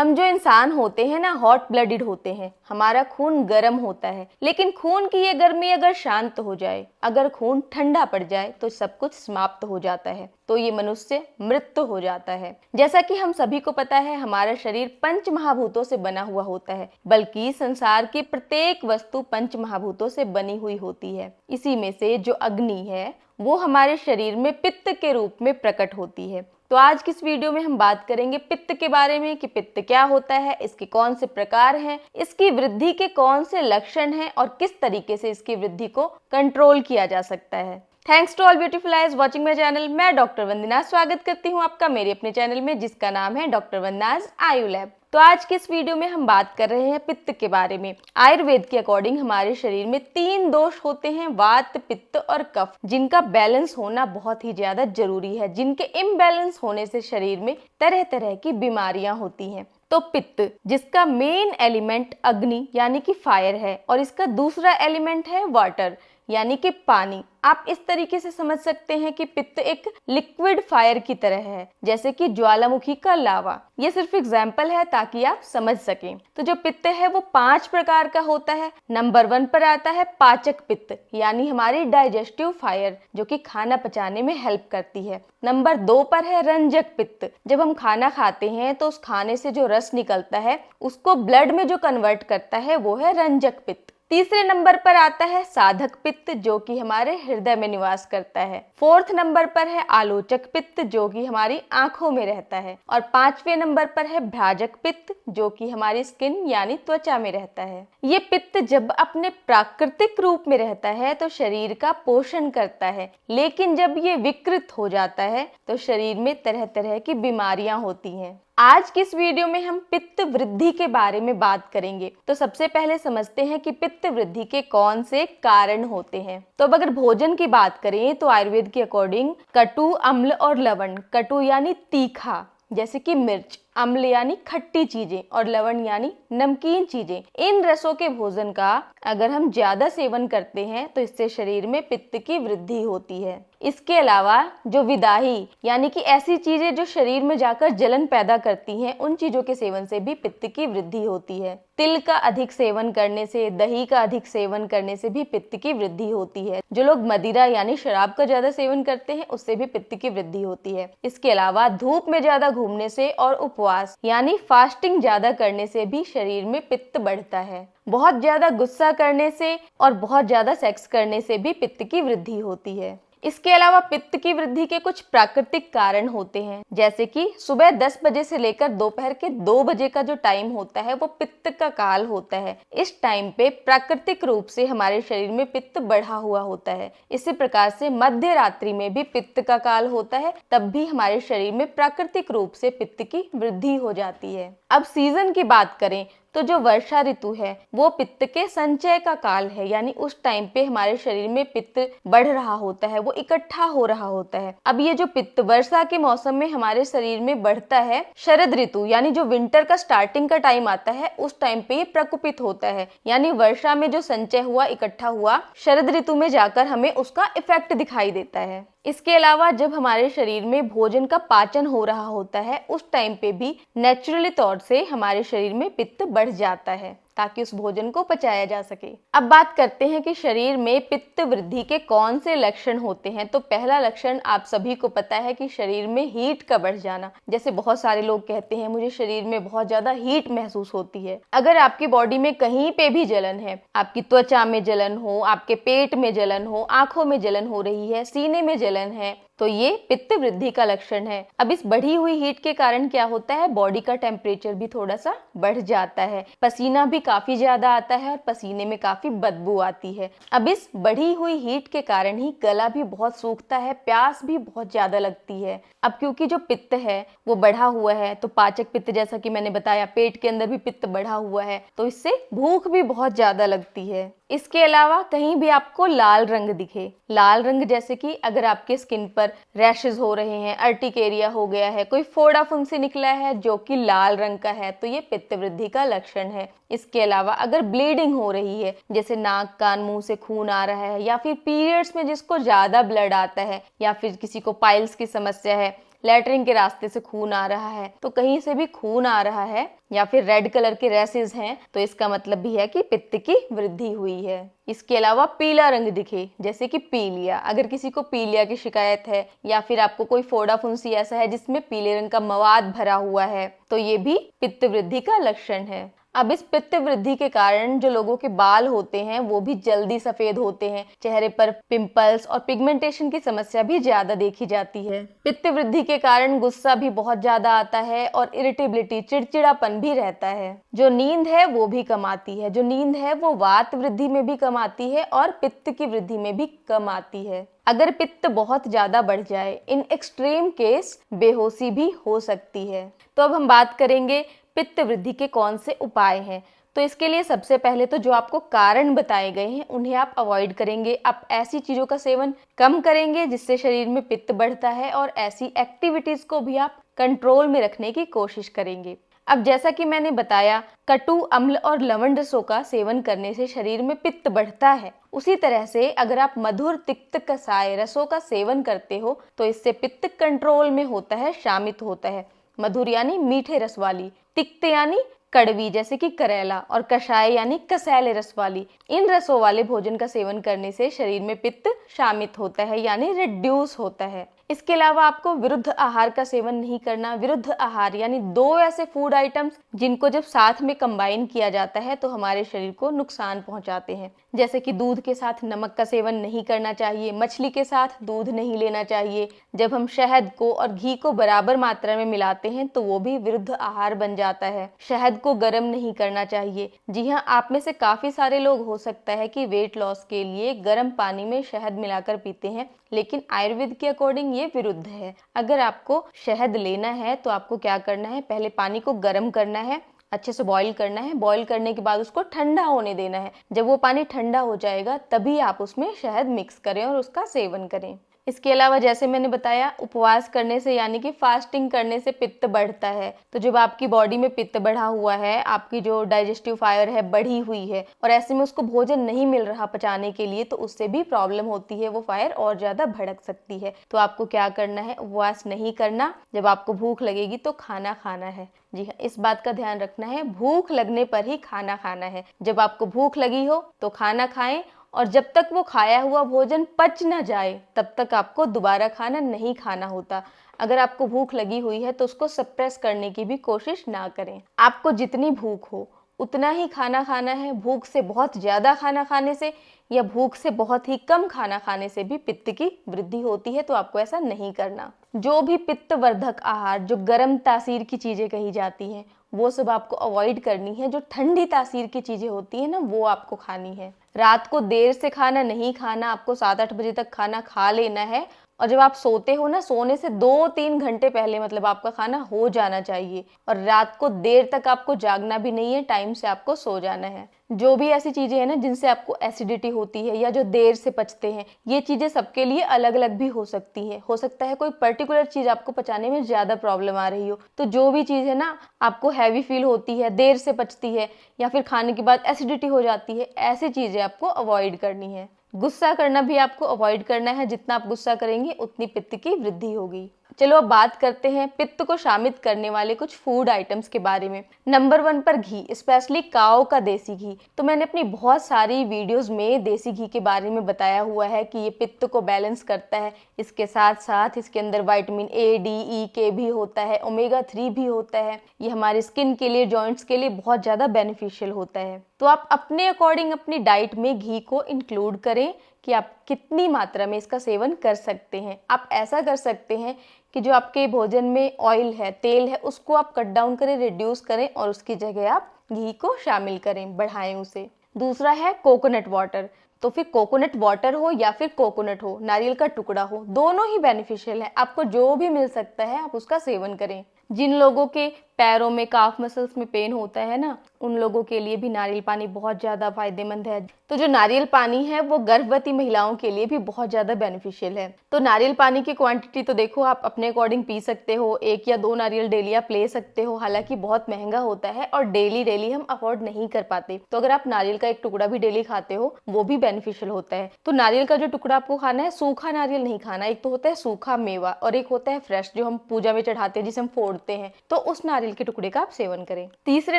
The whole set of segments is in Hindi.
हम जो इंसान होते हैं ना, हॉट ब्लडेड होते हैं, हमारा खून गर्म होता है। लेकिन खून की ये गर्मी अगर शांत हो जाए, अगर खून ठंडा पड़ जाए तो सब कुछ समाप्त हो जाता है, तो ये मनुष्य मृत हो जाता है। जैसा कि हम सभी को पता है, हमारा शरीर पंच महाभूतों से बना हुआ होता है, बल्कि संसार की प्रत्येक वस्तु पंच महाभूतों से बनी हुई होती है। इसी में से जो अग्नि है वो हमारे शरीर में पित्त के रूप में प्रकट होती है। तो आज की इस वीडियो में हम बात करेंगे पित्त के बारे में कि पित्त क्या होता है, इसके कौन से प्रकार हैं, इसकी वृद्धि के कौन से लक्षण हैं और किस तरीके से इसकी वृद्धि को कंट्रोल किया जा सकता है। Thanks to all beautiful eyes watching my channel. मैं डॉक्टर वंदना स्वागत करती हूँ आपका मेरे अपने चैनल में, जिसका नाम है डॉक्टर वंदनाज आयु लैब। तो आज के इस वीडियो में हम बात कर रहे हैं पित्त के बारे में। आयुर्वेद के अकॉर्डिंग हमारे शरीर में 3 दोष होते हैं, वात, पित्त और कफ, जिनका बैलेंस होना बहुत ही ज्यादा जरूरी है, जिनके इम्बैलेंस होने से शरीर में तरह तरह की बीमारियां होती हैं। तो पित्त, जिसका मेन एलिमेंट अग्नि यानी कि फायर है और इसका दूसरा एलिमेंट है वाटर यानी कि पानी। आप इस तरीके से समझ सकते हैं कि पित्त एक लिक्विड फायर की तरह है, जैसे कि ज्वालामुखी का लावा। ये सिर्फ एग्जाम्पल है ताकि आप समझ सकें। तो जो पित्त है वो 5 प्रकार का होता है। नंबर 1 पर आता है पाचक पित्त, यानी हमारी डाइजेस्टिव फायर, जो कि खाना पचाने में हेल्प करती है। नंबर 2 पर है रंजक पित्त। जब हम खाना खाते हैं तो उस खाने से जो रस निकलता है उसको ब्लड में जो कन्वर्ट करता है वो है रंजक पित्त। तीसरे नंबर पर आता है साधक पित्त, जो कि हमारे हृदय में निवास करता है। 4th नंबर पर है आलोचक पित्त, जो कि हमारी आंखों में रहता है। और 5वें नंबर पर है भ्राजक पित्त, जो कि हमारी स्किन यानी त्वचा में रहता है। ये पित्त जब अपने प्राकृतिक रूप में रहता है तो शरीर का पोषण करता है, लेकिन जब ये विकृत हो जाता है तो शरीर में तरह तरह की बीमारियां होती हैं। आज की इस वीडियो में हम पित्त वृद्धि के बारे में बात करेंगे। तो सबसे पहले समझते हैं कि पित्त वृद्धि के कौन से कारण होते हैं। तो अब अगर भोजन की बात करें तो आयुर्वेद के अकॉर्डिंग कटु, अम्ल और लवण। कटु यानी तीखा, जैसे कि मिर्च, अम्ल यानी खट्टी चीजें और लवण यानी नमकीन चीजें। इन रसों के भोजन का अगर हम ज्यादा सेवन करते हैं तो इससे शरीर में पित्त की वृद्धि होती है। इसके अलावा जो विदाही यानी कि ऐसी चीजें जो शरीर में जाकर जलन पैदा करती हैं, उन चीजों के सेवन से भी पित्त की वृद्धि होती है। तिल का अधिक सेवन करने से, दही का अधिक सेवन करने से भी पित्त की वृद्धि होती है। जो लोग मदिरा यानी शराब का ज्यादा सेवन करते हैं उससे भी पित्त की वृद्धि होती है। इसके अलावा धूप में ज्यादा घूमने से और उपवास यानी फास्टिंग ज्यादा करने से भी शरीर में पित्त बढ़ता है। बहुत ज्यादा गुस्सा करने से और बहुत ज्यादा सेक्स करने से भी पित्त की वृद्धि होती है। इसके अलावा पित्त की वृद्धि के कुछ प्राकृतिक कारण होते हैं, जैसे कि सुबह 10 बजे से लेकर दोपहर के 2 बजे का जो टाइम होता है वो पित्त का काल होता है। इस टाइम पे प्राकृतिक रूप से हमारे शरीर में पित्त बढ़ा हुआ होता है। इसी प्रकार से मध्य रात्रि में भी पित्त का काल होता है, तब भी हमारे शरीर में प्राकृतिक रूप से पित्त की वृद्धि हो जाती है। अब सीजन की बात करें तो जो वर्षा ऋतु है वो पित्त के संचय का काल है, यानी उस टाइम पे हमारे शरीर में पित्त बढ़ रहा होता है, वो इकट्ठा हो रहा होता है। अब ये जो पित्त वर्षा के मौसम में हमारे शरीर में बढ़ता है, शरद ऋतु यानी जो विंटर का स्टार्टिंग का टाइम आता है उस टाइम पे ये प्रकुपित होता है, यानी वर्षा में जो संचय हुआ, इकट्ठा हुआ, शरद ऋतु में जाकर हमें उसका इफेक्ट दिखाई देता है। इसके अलावा जब हमारे शरीर में भोजन का पाचन हो रहा होता है उस टाइम पे भी नेचुरली तौर से हमारे शरीर में पित्त बढ़ जाता है ताकि उस भोजन को पचाया जा सके। अब बात करते हैं कि शरीर में पित्त वृद्धि के कौन से लक्षण होते हैं। तो पहला लक्षण आप सभी को पता है कि शरीर में हीट का बढ़ जाना। जैसे बहुत सारे लोग कहते हैं मुझे शरीर में बहुत ज्यादा हीट महसूस होती है। अगर आपकी बॉडी में कहीं पे भी जलन है, आपकी त्वचा में जलन हो, आपके पेट में जलन हो, आंखों में जलन हो रही है, सीने में जलन है, तो ये पित्त वृद्धि का लक्षण है। अब इस बढ़ी हुई हीट के कारण क्या होता है, बॉडी का टेम्परेचर भी थोड़ा सा बढ़ जाता है, पसीना भी काफी ज्यादा आता है और पसीने में काफी बदबू आती है। अब इस बढ़ी हुई हीट के कारण ही गला भी बहुत सूखता है, प्यास भी बहुत ज्यादा लगती है। अब क्योंकि जो पित्त है वो बढ़ा हुआ है, तो पाचक पित्त जैसा कि मैंने बताया, पेट के अंदर भी पित्त बढ़ा हुआ है, तो इससे भूख भी बहुत ज्यादा लगती है। इसके अलावा कहीं भी आपको लाल रंग दिखे, लाल रंग जैसे कि अगर आपके स्किन पर रैशेज हो रहे हैं, अर्टिकेरिया हो गया है, कोई फोड़ा फुंसी निकला है जो कि लाल रंग का है, तो ये पित्त वृद्धि का लक्षण है। इसके अलावा अगर ब्लीडिंग हो रही है, जैसे नाक कान मुंह से खून आ रहा है, या फिर पीरियड्स में जिसको ज्यादा ब्लड आता है, या फिर किसी को पाइल्स की समस्या है, लैट्रिन के रास्ते से खून आ रहा है, तो कहीं से भी खून आ रहा है या फिर रेड कलर के रैसेस हैं तो इसका मतलब भी है कि पित्त की वृद्धि हुई है। इसके अलावा पीला रंग दिखे, जैसे कि पीलिया, अगर किसी को पीलिया की शिकायत है या फिर आपको कोई फोड़ा फुंसी ऐसा है जिसमें पीले रंग का मवाद भरा हुआ है तो ये भी पित्त वृद्धि का लक्षण है। अब इस पित्त वृद्धि के कारण जो लोगों के बाल होते हैं वो भी जल्दी सफेद होते हैं, चेहरे पर पिंपल्स और पिगमेंटेशन की समस्या भी ज्यादा देखी जाती है। पित्त वृद्धि के कारण गुस्सा भी बहुत ज्यादा आता है और इरिटेबिलिटी, चिड़चिड़ापन भी रहता है। जो नींद है वो भी कम आती है, जो नींद है वो वात वृद्धि में भी कम आती है और पित्त की वृद्धि में भी कम आती है। अगर पित्त बहुत ज्यादा बढ़ जाए, इन एक्सट्रीम केस बेहोशी भी हो सकती है। तो अब हम बात करेंगे पित्त वृद्धि के कौन से उपाय हैं। तो इसके लिए सबसे पहले तो जो आपको कारण बताए गए हैं उन्हें आप अवॉइड करेंगे। आप ऐसी चीजों का सेवन कम करेंगे जिससे शरीर में पित्त बढ़ता है और ऐसी एक्टिविटीज को भी आप कंट्रोल में रखने की कोशिश करेंगे। अब जैसा कि मैंने बताया, कटु, अम्ल और लवण रसों का सेवन करने से शरीर में पित्त बढ़ता है। उसी तरह से अगर आप मधुर, तिक्त, कसाय रसों का सेवन करते हो तो इससे पित्त कंट्रोल में होता है, शामित होता है। मधुर यानी मीठे रस वाली, तिक्त यानी कड़वी जैसे कि करेला, और कषाय यानी कसैले रस वाली, इन रसों वाले भोजन का सेवन करने से शरीर में पित्त शामित होता है यानी रिड्यूस होता है। इसके अलावा आपको विरुद्ध आहार का सेवन नहीं करना। विरुद्ध आहार यानी दो ऐसे फूड आइटम्स जिनको जब साथ में कंबाइन किया जाता है तो हमारे शरीर को नुकसान पहुंचाते हैं, जैसे कि दूध के साथ नमक का सेवन नहीं करना चाहिए, मछली के साथ दूध नहीं लेना चाहिए। जब हम शहद को और घी को बराबर मात्रा में मिलाते हैं तो वो भी विरुद्ध आहार बन जाता है। शहद को गर्म नहीं करना चाहिए। जी हाँ, आप में से काफी सारे लोग हो सकता है कि वेट लॉस के लिए गर्म पानी में शहद मिलाकर पीते हैं, लेकिन आयुर्वेद के अकॉर्डिंग ये विरुद्ध है। अगर आपको शहद लेना है तो आपको क्या करना है, पहले पानी को गर्म करना है, अच्छे से बॉईल करना है। बॉईल करने के बाद उसको ठंडा होने देना है। जब वो पानी ठंडा हो जाएगा तभी आप उसमें शहद मिक्स करें और उसका सेवन करें। इसके अलावा जैसे मैंने बताया, उपवास करने से यानी कि फास्टिंग करने से पित्त बढ़ता है। तो जब आपकी बॉडी में पित्त बढ़ा हुआ है, आपकी जो डाइजेस्टिव फायर है बढ़ी हुई है और ऐसे में उसको भोजन नहीं मिल रहा पचाने के लिए, तो उससे भी प्रॉब्लम होती है, वो फायर और ज्यादा भड़क सकती है। तो आपको क्या करना है, उपवास नहीं करना। जब आपको भूख लगेगी तो खाना खाना है। जी हाँ, इस बात का ध्यान रखना है, भूख लगने पर ही खाना खाना है। जब आपको भूख लगी हो तो खाना खाएं और जब तक वो खाया हुआ भोजन पच न जाए तब तक आपको दोबारा खाना नहीं खाना होता। अगर आपको भूख लगी हुई है तो उसको सप्रेस करने की भी कोशिश ना करें। आपको जितनी भूख हो उतना ही खाना खाना है। भूख से बहुत ज्यादा खाना खाने से या भूख से बहुत ही कम खाना खाने से भी पित्त की वृद्धि होती है, तो आपको ऐसा नहीं करना। जो भी पित्तवर्धक आहार, जो गर्म तासीर की चीजें कही जाती हैं, वो सब आपको अवॉइड करनी है। जो ठंडी तासीर की चीजें होती है ना, वो आपको खानी है। रात को देर से खाना नहीं खाना, आपको 7-8 बजे तक खाना खा लेना है। और जब आप सोते हो ना, सोने से 2-3 घंटे पहले मतलब आपका खाना हो जाना चाहिए। और रात को देर तक आपको जागना भी नहीं है, टाइम से आपको सो जाना है। जो भी ऐसी चीजें हैं ना जिनसे आपको एसिडिटी होती है या जो देर से पचते हैं, ये चीजें सबके लिए अलग अलग भी हो सकती है। हो सकता है कोई पर्टिकुलर चीज आपको पचाने में ज्यादा प्रॉब्लम आ रही हो। तो जो भी चीज है ना आपको हैवी फील होती है, देर से पचती है या फिर खाने के बाद एसिडिटी हो जाती है, ऐसी चीजें आपको अवॉइड करनी है। गुस्सा करना भी आपको अवॉइड करना है। जितना आप गुस्सा करेंगे उतनी पित्त की वृद्धि होगी। चलो अब बात करते हैं पित्त को शामित करने वाले कुछ फूड आइटम्स के बारे में। नंबर 1 पर घी, स्पेशली काऊ का देसी घी। तो मैंने अपनी बहुत सारी वीडियोस में देसी घी के बारे में बताया हुआ है कि ये पित्त को बैलेंस करता है। इसके साथ साथ इसके अंदर विटामिन ए, डी, ई, के भी होता है, ओमेगा 3 भी होता है। ये हमारे स्किन के लिए, जॉइंट्स के लिए बहुत ज्यादा बेनिफिशियल होता है। तो आप अपने अकॉर्डिंग अपनी डाइट में घी को इंक्लूड करें कि आप कितनी मात्रा में इसका सेवन कर सकते हैं। आप ऐसा कर सकते हैं कि जो आपके भोजन में ऑयल है, तेल है, उसको आप कट डाउन करें, रिड्यूस करें और उसकी जगह आप घी को शामिल करें, बढ़ाएं उसे। दूसरा है कोकोनट वाटर। तो फिर कोकोनट वाटर हो या फिर कोकोनट हो, नारियल का टुकड़ा हो, दोनों ही बेनिफिशियल है। आपको जो भी मिल सकता है आप उसका सेवन करें। जिन लोगों के पैरों में, काफ मसल्स में पेन होता है ना, उन लोगों के लिए भी नारियल पानी बहुत ज्यादा फायदेमंद है। तो जो नारियल पानी है वो गर्भवती महिलाओं के लिए भी बहुत ज्यादा बेनिफिशियल है। तो नारियल पानी की क्वांटिटी तो देखो आप अपने अकॉर्डिंग पी सकते हो। 1 या 2 नारियल डेली आप ले सकते हो। हालांकि बहुत महंगा होता है और डेली हम अफोर्ड नहीं कर पाते। तो अगर आप नारियल का एक टुकड़ा भी डेली खाते हो वो भी बेनिफिशियल होता है। तो नारियल का जो टुकड़ा आपको खाना है, सूखा नारियल नहीं खाना। एक तो होता है सूखा मेवा और एक होता है फ्रेश जो हम पूजा में चढ़ाते हैं, जिसे हम फोड़ते हैं। तो उस नारियल फल के टुकड़े का आप सेवन करें। तीसरे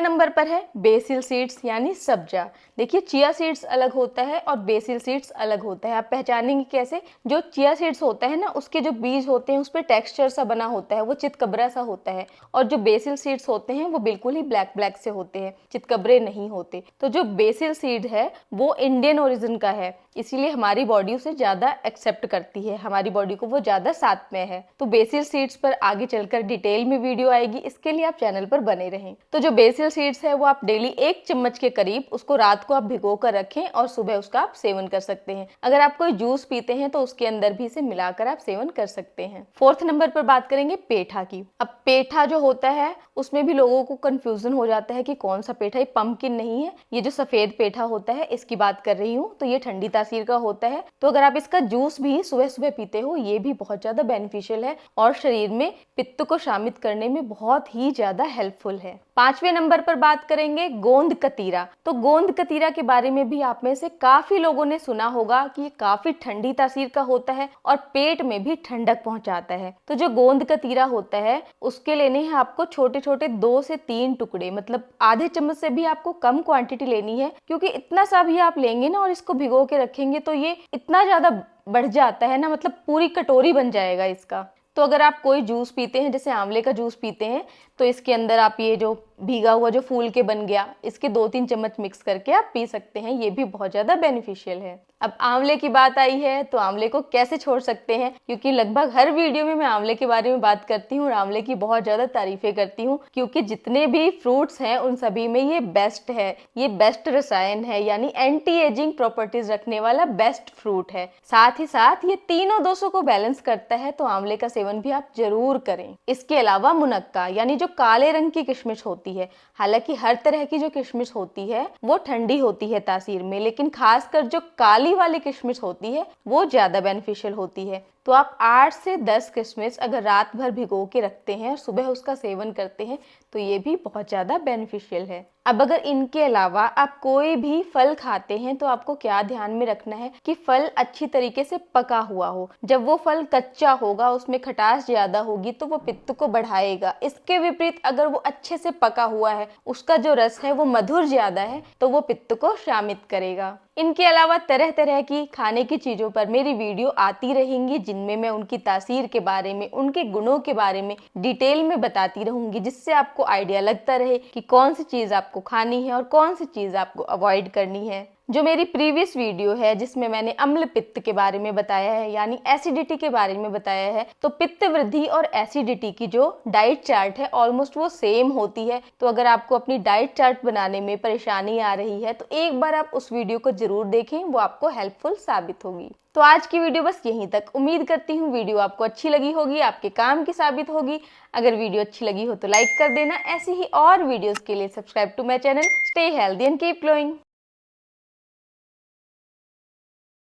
नंबर पर है बेसिल सीड्स यानी सब्जा। देखिए चिया सीड्स अलग होता है और बेसिल सीड्स अलग होता है। आप पहचानेंगे कैसे? जो चिया सीड्स होता है ना, उसके जो बीज होते हैं उस पर टेक्सचर सा बना होता है, वो चितकबरा सा होता है, और जो बेसिल सीड्स होते हैं वो बिल्कुल ही ब्लैक ब्लैक से होते हैं, चितकबरे नहीं होते। तो जो बेसिल सीड है वो इंडियन ओरिजिन का है, इसीलिए हमारी बॉडी उसे ज्यादा एक्सेप्ट करती है, हमारी बॉडी को वो ज्यादा साथ में है। तो बेसिल सीड्स पर आगे चलकर डिटेल में वीडियो आएगी, इसके लिए आप चैनल पर बने रहें। तो जो बेसिल सीड्स है वो आप डेली 1 चम्मच के करीब उसको रात को आप भिगो कर रखें और सुबह उसका आप सेवन कर सकते हैं। अगर आप कोई जूस पीते हैं तो उसके अंदर भी इसे मिलाकर आप सेवन कर सकते हैं। फोर्थ नंबर पर बात करेंगे पेठा की। अब पेठा जो होता है उसमें भी लोगों को कंफ्यूजन हो जाता है कि कौन सा पेठा, ये पंपकिन नहीं है, ये जो सफेद पेठा होता है इसकी बात कर रही हूँ। तो ये ठंडी तासीर का होता है, तो अगर आप इसका जूस भी सुबह सुबह पीते हो ये भी बहुत ज्यादा बेनिफिशियल है और शरीर में पित्त को शामित करने में बहुत ही ज्यादा हेल्पफुल है। 5वें नंबर पर बात करेंगे गोंद कतीरा। तो गोंद कतीरा के बारे में भी आप में से काफी लोगों ने सुना होगा कि ये काफी ठंडी तासीर का होता है और पेट में भी ठंडक पहुंचाता है। तो जो गोंद कतीरा होता है उसके लेने हैं आपको छोटे छोटे 2 से 3 टुकड़े, मतलब आधे चम्मच से भी आपको कम क्वांटिटी लेनी है, क्योंकि इतना सा भी आप लेंगे ना और इसको भिगो के रखेंगे तो ये इतना ज्यादा बढ़ जाता है ना, मतलब पूरी कटोरी बन जाएगा इसका। तो अगर आप कोई जूस पीते हैं, जैसे आंवले का जूस पीते हैं, तो इसके अंदर आप ये जो भीगा हुआ जो फूल के बन गया, इसके 2-3 चम्मच मिक्स करके आप पी सकते हैं, ये भी बहुत ज्यादा बेनिफिशियल है। अब आंवले की बात आई है तो आंवले को कैसे छोड़ सकते हैं, क्योंकि लगभग हर वीडियो में मैं आंवले के बारे में बात करती हूँ और आंवले की बहुत ज्यादा तारीफें करती हूँ, क्योंकि जितने भी फ्रूट्स हैं उन सभी में ये बेस्ट है, ये बेस्ट रसायन है, यानी एंटी एजिंग प्रॉपर्टीज रखने वाला बेस्ट फ्रूट है। साथ ही साथ ये तीनों दोषों को बैलेंस करता है, तो आंवले का सेवन भी आप जरूर करें। इसके अलावा मुनक्का यानी जो काले रंग की किशमिश होती है, हालांकि हर तरह की जो किशमिश होती है वो ठंडी होती है तासीर में, लेकिन खासकर जो काली वाली किशमिश होती है वो ज्यादा बेनिफिशियल होती है। तो आप 8 से 10 किशमिश अगर रात भर भिगो के रखते हैं और सुबह उसका सेवन करते हैं तो ये भी बहुत ज्यादा बेनिफिशियल है। अब अगर इनके अलावा आप कोई भी फल खाते हैं तो आपको क्या ध्यान में रखना है कि फल अच्छी तरीके से पका हुआ हो। जब वो फल कच्चा होगा, उसमें खटास ज्यादा होगी तो वो पित्त को बढ़ाएगा। इसके विपरीत अगर वो अच्छे से पका हुआ है, उसका जो रस है वो मधुर ज्यादा है, तो वो पित्त को शामित करेगा। इनके अलावा तरह तरह की खाने की चीजों पर मेरी वीडियो आती रहेंगी, जिनमें मैं उनकी तासीर के बारे में, उनके गुणों के बारे में डिटेल में बताती रहूंगी, जिससे आपको आइडिया लगता रहे कि कौन सी चीज आपको खानी है और कौन सी चीज आपको अवॉइड करनी है। जो मेरी प्रीवियस वीडियो है जिसमें मैंने अम्ल पित्त के बारे में बताया है, यानी एसिडिटी के बारे में बताया है, तो पित्त वृद्धि और एसिडिटी की जो डाइट चार्ट है ऑलमोस्ट वो सेम होती है। तो अगर आपको अपनी डाइट चार्ट बनाने में परेशानी आ रही है तो एक बार आप उस वीडियो को जरूर देखें, वो आपको हेल्पफुल साबित होगी। तो आज की वीडियो बस यहीं तक। उम्मीद करती हूँ वीडियो आपको अच्छी लगी होगी, आपके काम की साबित होगी। अगर वीडियो अच्छी लगी हो तो लाइक कर देना। ऐसी ही और वीडियोस के लिए subscribe to my channel. Stay healthy and keep glowing.